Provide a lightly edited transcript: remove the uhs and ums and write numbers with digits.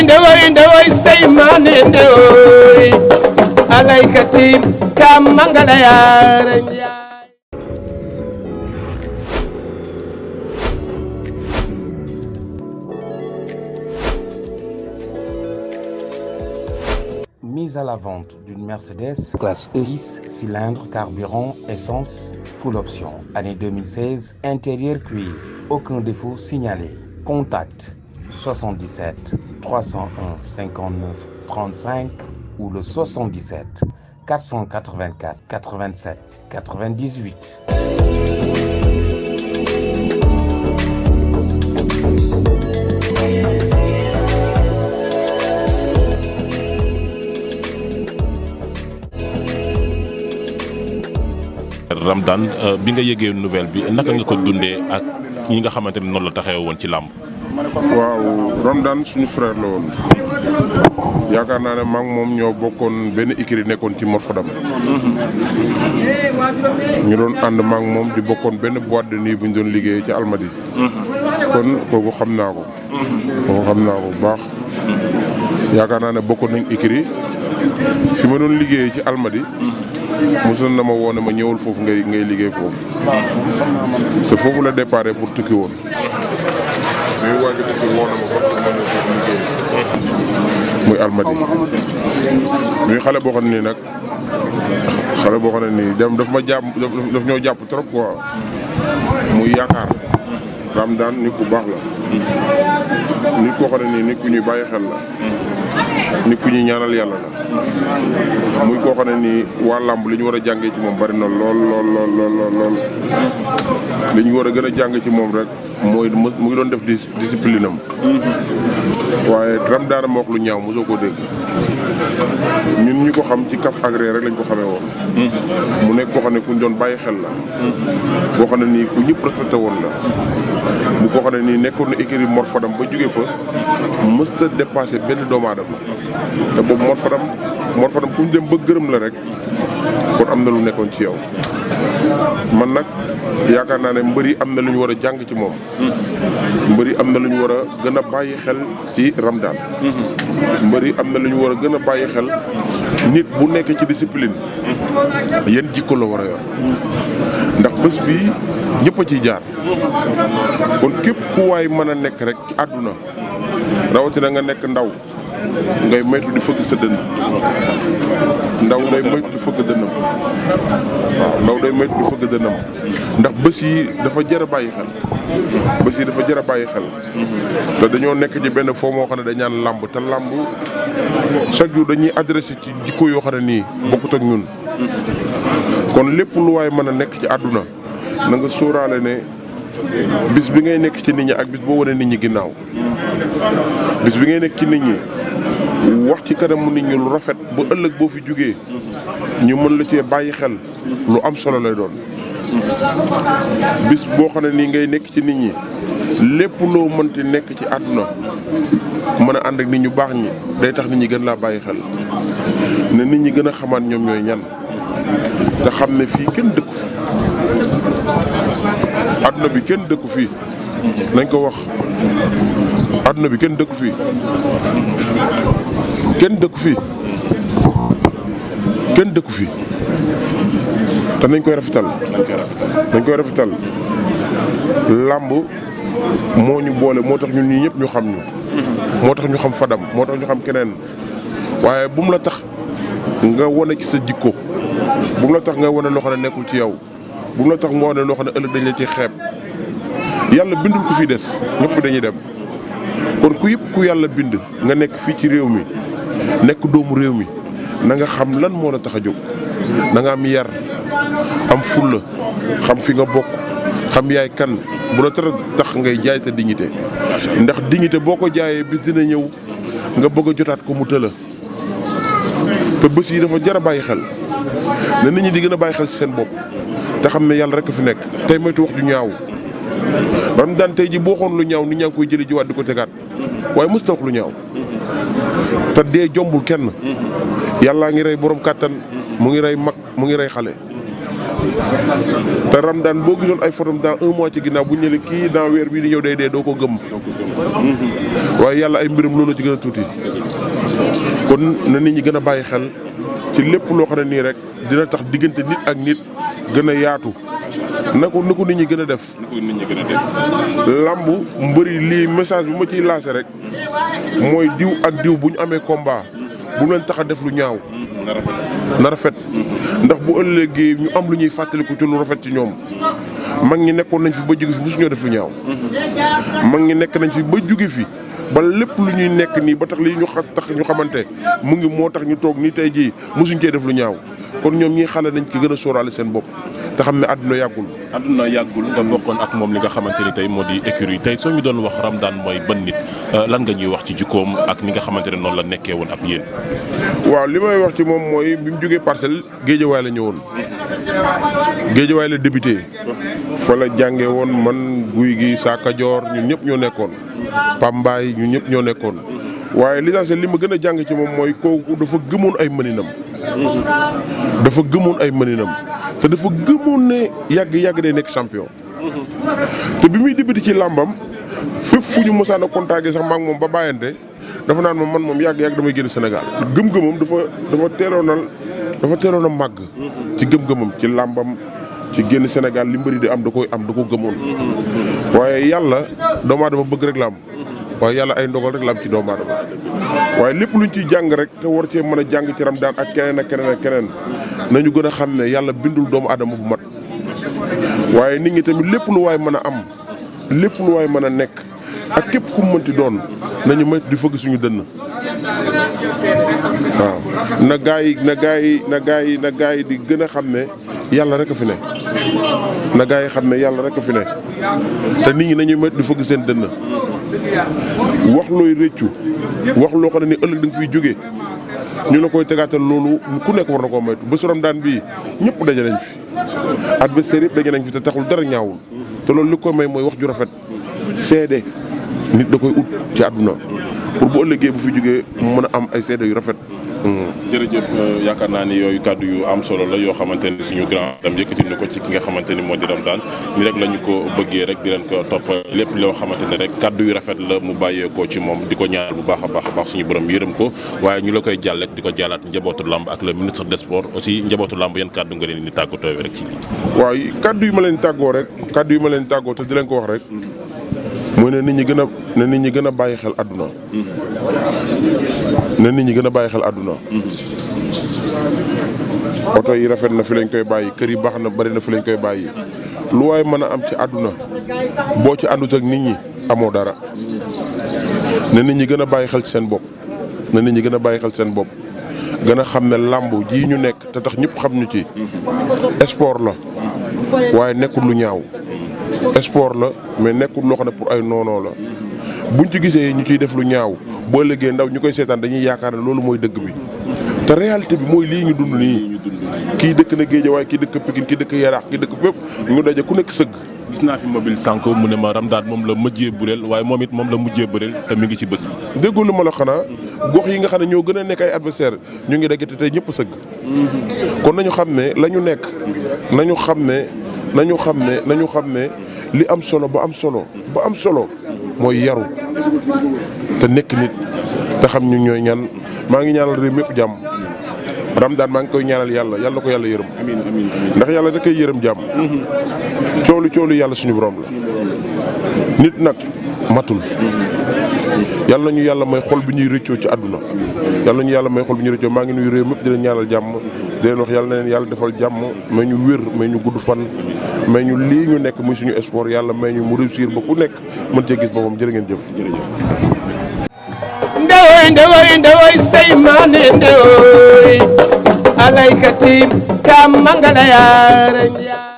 ndewoy seymane ndewoy alaykati kam mangala yaara njaay. Mise à la vente d'une Mercedes classe E 6 cylindres, carburant, essence, full option. Année 2016, intérieur cuir, aucun défaut signalé. Contact 77 301 59 35 ou le 77 484 87 98. Ramdan bi nga yëgee nouvelle bi naka nga ko dundee ak ñi nga xamante ne noonu la taxawee woon ci làmb. waaw Ramdan suñu frère la woon yaakaar naa ne maa ngi moom ñoo bokkoon benn écurie nekkoon ci Mor Fadam. ñu doon ànd maa ngi moom di bokkoon benn boîte de nuit bu ñu doon liggéeyee ci Almadi. kon kooku xam naa ko. kooku xam naa ko bu baax. yaakaar naa ne bokkoon nañ écurie fi ma doon liggéeyee ci Almadi. mosoon na ma woo ne ma ñëwul foofu ngay liggéey foofu. te foofu la déparé pour tukki woon. muy waaj a tukki woo na ma parce que ma ne foofu liggéey. muy Almadi. muy xale boo xam ne nii nag xale boo xam ne nii dem daf ma jàpp daf ñoo jàpp trop quoi. muy yaakaar. Ramdan nit ku baax la. nit koo xam ne nii nit ku ñuy bàyyi xel la. nit ku ñuy ñaanal yàlla la. muy koo xam ne nii waa làmb li ñu war a jàngee ci moom bari na lool. li ñu war a gën a jàng ci moom rek mooy mu ngi doon def discipline am. waaye Ramdan ma wax lu ñaaw mosoo koo dégg. ñun ñu ko xam ci kaf agré rek lañ ko xamee woon. mu nekk koo xam ne ku ñu doon bàyyi xel la. koo xam ne nii ku ñëpp respecté woon la. bu koo xam ne nii nekkoon na écurie Mor Fadam ba jógee fa mësta dépassé benn doomu aadama te boobu Mor Fadam ku ñu dem ba gërëm la rek kon am na lu nekkoon ci yow. man nag yaakaar naa ne mbër yi am na lu ñu war a jàng ci moom. mbër yi am na lu ñu war a gën a bàyyi xel ci Ramdan. mbër yi am na lu ñu war a gën a bàyyi xel nit bu nekkee ci discipline. yan jikko la war a yor. ndax bés bi ñëpp a ciy jaar. kon képp ku waay mën a nekk rek ci àdduna rawatina nga nekk ndaw ngay moytu di fëgg sa dënn. ndaw day moytu di fëgg dënnam. waaw ndaw day moytu di fëgg dënnam. ndax bés yi dafa jar a bàyyi xel. bés yi dafa jar a bàyyi xel. te dañoo nekk ci benn foo moo xam ne dañ naan làmb te làmb chaque jour dañuy adressé ci jikko yoo xam ne nii bokkut ak ñun. kon lépp lu waay mën a nekk ci àdduna na nga sóoraale ne bis bi ngay nekk ci nit ñi ak bis boo wane nit ñi ginnaaw. bis bi ngay nekk ci nit ñi wax ci kanamu nit ñi lu rafet ba ëllëg boo fi jógee ñu mën la cee bàyyi xel lu am solo lay doon. bis boo xam ne nii ngay nekk ci nit ñi lépp loo mënti nekk ci àdduna mën a ànd ak nit ñu baax ñi day tax nit ñi gën laa bàyyi xel. ne nit ñi gën a xamaat ñoom ñooy ñan te xam ne fii kenn dëkku fi. àdduna bi kenn dëkku fii nañ ko wax. àdduna bi kenn dëkku fii kenn dëkku fii kenn dëkku fii te nañ koy rafetal. nañ koy rafetal. làmb moo ñu boole moo tax ñun ñii ñëpp ñu xam ñu. moo tax ñu xam Fadam moo tax ñu xam keneen waaye bu mu la tax nga wane ci sa jikko bu mu la tax nga wane loo xam ne nekkul ci yow bu mu la tax nga wane loo xam ne ëllëg dañ la ci xeeb. yàlla bindul ko fi des ñëpp dañuy dem kon ku yëpp ku yàlla bind nga nekk fii ci réew mi nekk doomu réew mi na nga xam lan moo la tax a jóg. na nga am yar am fulla xam fi nga bokk xam yaay kan bu la tax ngay jaay sa dignité ndax dignité boo ko jaayee bis dina ñëw nga bëgg a jotaat ko mu tëla te bés yi dafa jar a bàyyi xel ne nit ñi di gën a bàyyi xel ci seen bopp te xam ne yàlla rek a fi nekk tey moytu wax ju ñaaw. Ramdan tey ji boo xoon lu ñaaw nit ñaa ngi koy jëli jiwaat di ko tegaat waaye mës ta wax lu ñaaw te dee jombul kenn. yàllaa ngi rey borom kàttan mu ngi rey mag mu ngi rey xale. te Ramdan boo gisoon ay photos dans un mois ci ginnaaw bu ñu ne kii dans weer bii di ñëw day dee doo ko gëm. waaye yàlla ay mbiram loolu ci gën a tuuti kon na nit ñi gën a bàyyi xel ci lépp loo xam ne nii rek dina tax diggante nit ak nit gën a yaatu na ko nit ñi gën a def. lambu mbëri lii message bi ma ciy lancé rek mooy diw ak diw bu ñu amee combat bu leen tax a def lu ñaaw. na rafet ndax bu ëllëgee ñu am lu ñuy fàttaliku ci lu rafet ci ñoom. mag ñi nekkoon nañ fi ba jóge fi mosuñoo def lu ñaaw. mag ñi nekk nañ fi ba jóge fi ba lépp lu ñuy nekk nii ba tax lii ñu tax ñu xamante mu ngi moo tax ñu toog nii tey jii mosuñ cee def lu ñaaw kon ñoom ñii xale nañ ci gën a sóoraale seen bopp te xam ne àdduna yàggul. àdduna yàggul nga bokkoon ak moom li nga xamante ni tey moo di écurie tey soo ñu doon wax Ramdan mooy ban nit lan nga ñuy wax ci jikkoom ak ni nga xamante ne noonu la nekkee woon ak yéen. waaw li may wax ci moom mooy bi mu jógee Parcelles Géejawaay la ñëwoon Géejawaay la débuté fa la jàngee woon man guy gi Saaka Joor ñun ñëpp ñoo nekkoon Pambaay ñun ñëpp ñoo nekkoon waaye l'essentiel li ma gën a jàng ci moom mooy kooku dafa gëmoon ay mëninam. dafa gëmoon ay mëninam te dafa gëmoon ne yàgg day nekk champion. te bi muy débuté ci làmbam fépp fu ñu mosaan a contacté sax maa ngi moom ba bàyyante dafa naan ma man moom yàgg damay génn Sénégal. gëm-gëmam dafa teeloon a màgg. ci gëm-gëmam ci làmbam ci génn Sénégal li mbëri di am da ko gëmoon. waaye yàlla doomu aadama bëgg rek la am. waaye yàlla ay ndogal rek la am ci doomu aadama waaye lépp luñ ciy jàng rek te war cee mën a jàng ci Ramdan ak keneen nañu gën a xam ne yàlla bindul doomu aadama bu mat waaye nit ñi tamit lépp lu waay mën a am lépp lu waay mën a nekk ak képp ku mu mënti doon nañu moytu di fëgg suñu dënn waaw na gaa yi di gën a xam ne yàlla rek a fi ne na gaa yi xam ne yàlla rek a fi ne te nit ñi nañuy moytu di fëgg seen dënn wax looy rëccu wax loo xam ne ni ëllëg da nga fiy jógee ñu la koy tegaatal loolu ku nekk war na koo moytu bésu Ramdan bii ñëpp daje nañ fi adversaire yëpp daje nañ fi te taxul dara ñaawul te loolu li ko may mooy wax ju rafet seede nit da koy ut ci àdduna pour bu ëllëgee bu fi jógee mu mën a am ay seede yu rafet. jërëjëf yaakaar naa ni yooyu kàddu yu am solo la yoo xamante ni suñu grand dam yëkkati na ko ci ki nga xamante ni moo di Ramdan ni rek la ñu ko bëggee rek di leen ko topp lépp loo xamante ne rek kàddu yu rafet la mu bàyyeekoo ci moom di ko ñaanal bu baax a baax suñu borom yërëm ko waaye ñu la koy jàll rek di ko jàllaat njabootu lamb ak le ministre des sports aussi njabootu lamb yan kàddu nga leen di tàggatoo rek ci lii. waaw kàddu yu ma leen tàggoo te di leen ko wax rek mooy ne nit ñi gën a bàyyi xel àdduna. ne nit ñi gën a bàyyi xel àdduna. oto yi rafet na fi lañ koy bàyyi kër yi baax na bari na fi lañ koy bàyyi lu waaye mën a am ci àdduna boo ci àndut ak nit ñi amoo dara. ne nit ñi gën a bàyyi xel ci seen bopp. ne nit ñi gën a bàyyi xel seen bopp gën a xam ne làmb ji ñu nekk te tax ñëpp xam ñu ci. sport la waaye nekkul lu ñaaw. sport la mais nekkul loo xam ne pour ay noonoo la buñ ci gisee ñu ciy def lu ñaaw boo léegee ndaw ñu koy seetaan dañuy yaakaar ne loolu mooy dëgg bi te réalité bi mooy lii ñu dund nii kii dëkk na Géejawaay kii dëkk Pikine kii dëkk Yaraax kii dëkk fépp ñu daje ku nekk sëgg. gis naa fi mobile sànq mu ne ma Ramdan moom la mujjee bëreel waaye moom it moom la mujjee bëreel te mi ngi ci bés bi. déggoo lu ma la xanaa gox yi nga xam ne ñoo gën a nekk ay adversaire ñu ngi daje te tey ñëpp sëgg. kon nañu xam ne la ñu nekk nañu xam ne li am solo ba am solo mooy yaru te nekk nit te xam ñu ñooy ñan maa ngi ñaanal réew mépp jàmm Ramdan maa ngi koy ñaanal yàlla ko yàlla yërëm. amiin ndax yàlla da koy yërëm jàmm. coolu yàlla suñu borom la. nit nag matul. yàlla nañu yàlla may xol bi ñuy rëccoo ci àdduna. yàlla nañu yàlla may xol bi ñuy rëccoo maa ngi nuyu réew mépp di leen ñaanal jàmm di leen wax yàlla na leen yàlla defal jàmm may ñu wér may ñu gudd fan. may ñu lii ñu nekk muy suñu sport yàlla may ñu mu réussir ba ku nekk mën cee gis boppam jërë ngeen jëf. ndewoy say maane ndewoy alaykati kam mangala yaara